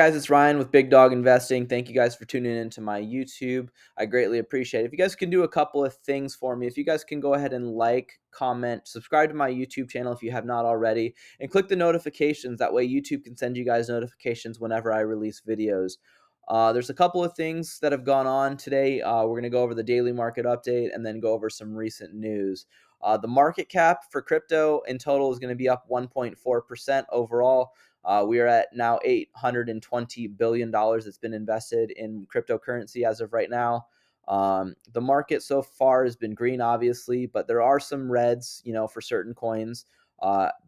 Guys, it's Ryan with Big Dog Investing. Thank you guys for tuning into my YouTube. I greatly appreciate it. If you guys can do a couple of things for me, if you guys can go ahead and like, comment, subscribe to my YouTube channel if you have not already, and click the notifications. That way YouTube can send you guys notifications whenever I release videos. There's a couple of things that have gone on today. We're going to go over the daily market update and then go over some recent news. The market cap for crypto in total is going to be up 1.4% overall. We are at now $820 billion that's been invested in cryptocurrency as of right now. The market so far has been green, obviously, but there are some reds, for certain coins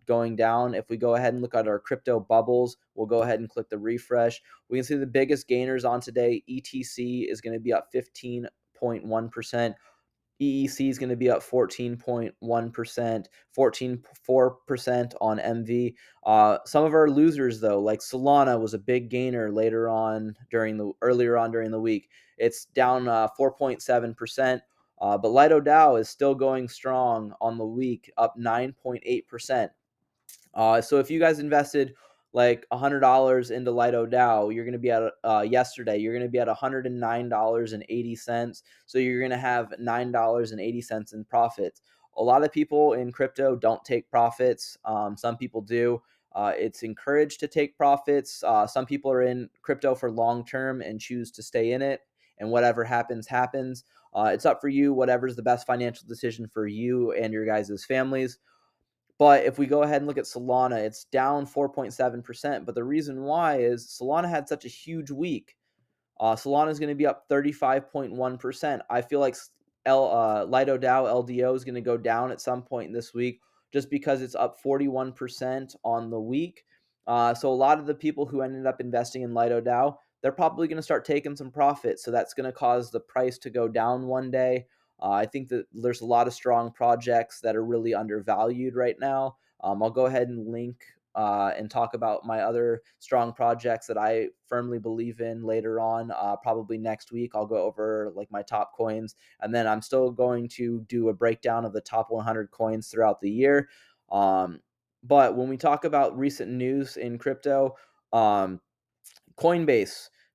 going down. If we go ahead and look at our crypto bubbles, we'll go ahead and click the refresh. We can see the biggest gainers on today. ETC is going to be up 15.1%. EEC is going to be up 14.1%, 14.4% on MV. Some of our losers, though, like Solana, was a big gainer earlier on during the week. It's down 4.7%. But Lido DAO is still going strong on the week, up 9.8%. So if you guys invested like $100 into Lido DAO, you're going to be at yesterday. You're going to be at $109.80. So you're going to have $9.80 in profits. A lot of people in crypto don't take profits. Some people do. It's encouraged to take profits. Some people are in crypto for long term and choose to stay in it. And whatever happens, happens. It's up for you. Whatever's the best financial decision for you and your guys' families. But if we go ahead and look at Solana, it's down 4.7%. But the reason why is Solana had such a huge week. Solana is going to be up 35.1%. I feel like Lido DAO LDO is going to go down at some point this week just because it's up 41% on the week. So a lot of the people who ended up investing in Lido DAO, they're probably going to start taking some profits. So that's going to cause the price to go down one day. I think that there's a lot of strong projects that are really undervalued right now. I'll go ahead and link and talk about my other strong projects that I firmly believe in later on. Probably next week, I'll go over like my top coins, and then I'm still going to do a breakdown of the top 100 coins throughout the year. But when we talk about recent news in crypto, Coinbase,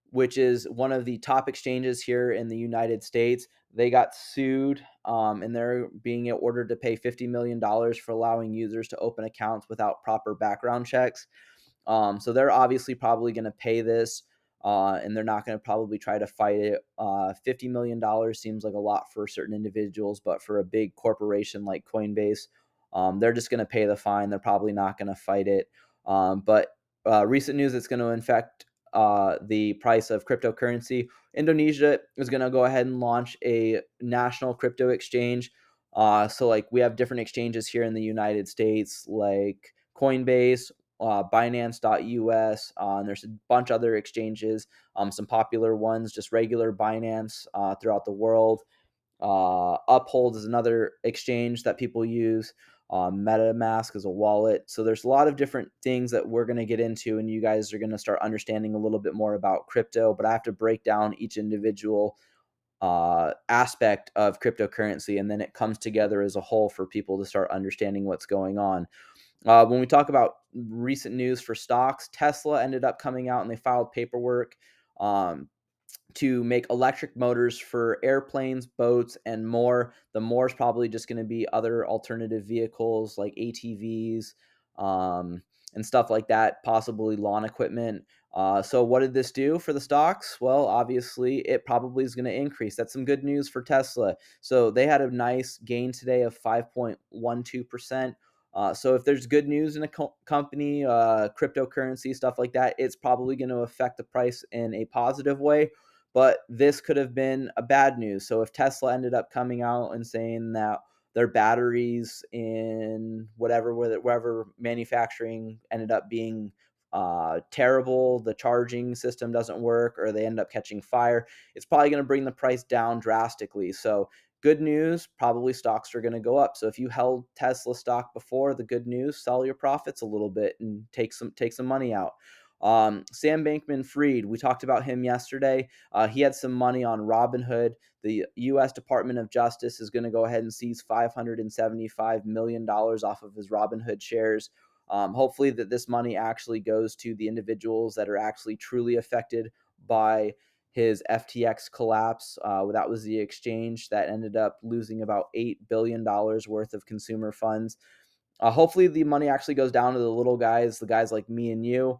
which is one of the top exchanges here in the United States, they got sued and they're being ordered to pay $50 million for allowing users to open accounts without proper background checks. So they're obviously probably going to pay this and they're not going to probably try to fight it. $50 million seems like a lot for certain individuals, but for a big corporation like Coinbase, they're just going to pay the fine. They're probably not going to fight it. But recent news that's going to affect the price of cryptocurrency. Indonesia is going to go ahead and launch a national crypto exchange. So like we have different exchanges here in the United States, like Coinbase, Binance.us, and there's a bunch of other exchanges, some popular ones, just regular Binance throughout the world. Uphold is another exchange that people use. MetaMask is a wallet. So there's a lot of different things that we're going to get into, and you guys are going to start understanding a little bit more about crypto. But I have to break down each individual aspect of cryptocurrency, and then it comes together as a whole for people to start understanding what's going on. When we talk about recent news for stocks, Tesla ended up coming out and they filed paperwork to make electric motors for airplanes, boats, and more. The more is probably just going to be other alternative vehicles like ATVs and stuff like that, possibly lawn equipment. So what did this do for the stocks? Well, obviously, it probably is going to increase. That's some good news for Tesla. So they had a nice gain today of 5.12%. So if there's good news in a company, cryptocurrency, stuff like that, it's probably going to affect the price in a positive way. But this could have been a bad news. So if Tesla ended up coming out and saying that their batteries in wherever manufacturing ended up being terrible, the charging system doesn't work, or they end up catching fire, it's probably going to bring the price down drastically. So good news, probably stocks are going to go up. So if you held Tesla stock before, the good news, sell your profits a little bit and take some money out. Sam Bankman-Fried, we talked about him yesterday. He had some money on Robinhood. The U.S. Department of Justice is going to go ahead and seize $575 million off of his Robinhood shares. Hopefully that this money actually goes to the individuals that are actually truly affected by his FTX collapse. That was the exchange that ended up losing about $8 billion worth of consumer funds. Hopefully the money actually goes down to the little guys, the guys like me and you.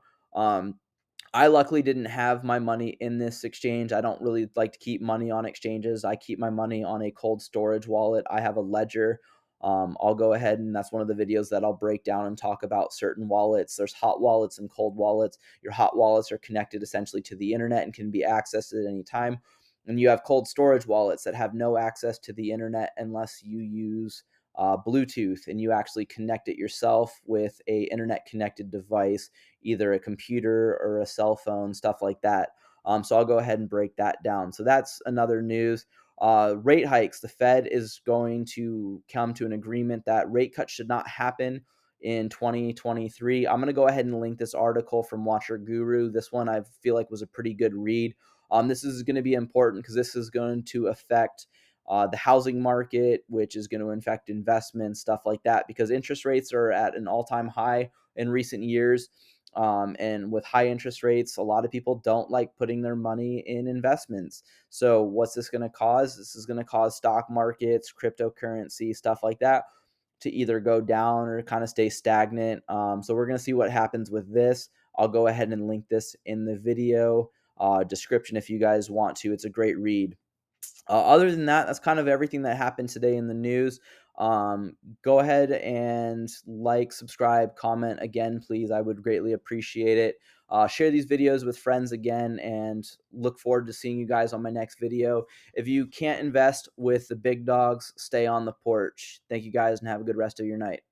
I luckily didn't have my money in this exchange. I don't really like to keep money on exchanges. I keep my money on a cold storage wallet. I have a ledger. I'll go ahead and that's one of the videos that I'll break down and talk about certain wallets. There's hot wallets and cold wallets. Your hot wallets are connected essentially to the internet and can be accessed at any time. And you have cold storage wallets that have no access to the internet unless you use Bluetooth and you actually connect it yourself with a internet connected device, either a computer or a cell phone, stuff like that. So I'll go ahead and break that down. So that's another news. Rate hikes. The Fed is going to come to an agreement that rate cuts should not happen in 2023. I'm going to go ahead and link this article from Watcher Guru. This one I feel like was a pretty good read. This is going to be important because this is going to affect the housing market, which is going to affect investments, stuff like that, because interest rates are at an all-time high in recent years. And with high interest rates, a lot of people don't like putting their money in investments. So what's this going to cause? This is going to cause stock markets, cryptocurrency, stuff like that to either go down or kind of stay stagnant. So we're going to see what happens with this. I'll go ahead and link this in the video description if you guys want to. It's a great read. Other than that, that's kind of everything that happened today in the news. Go ahead and like, subscribe, comment again, please. I would greatly appreciate it. Share these videos with friends again, and look forward to seeing you guys on my next video. If you can't invest with the big dogs, stay on the porch. Thank you guys, and have a good rest of your night.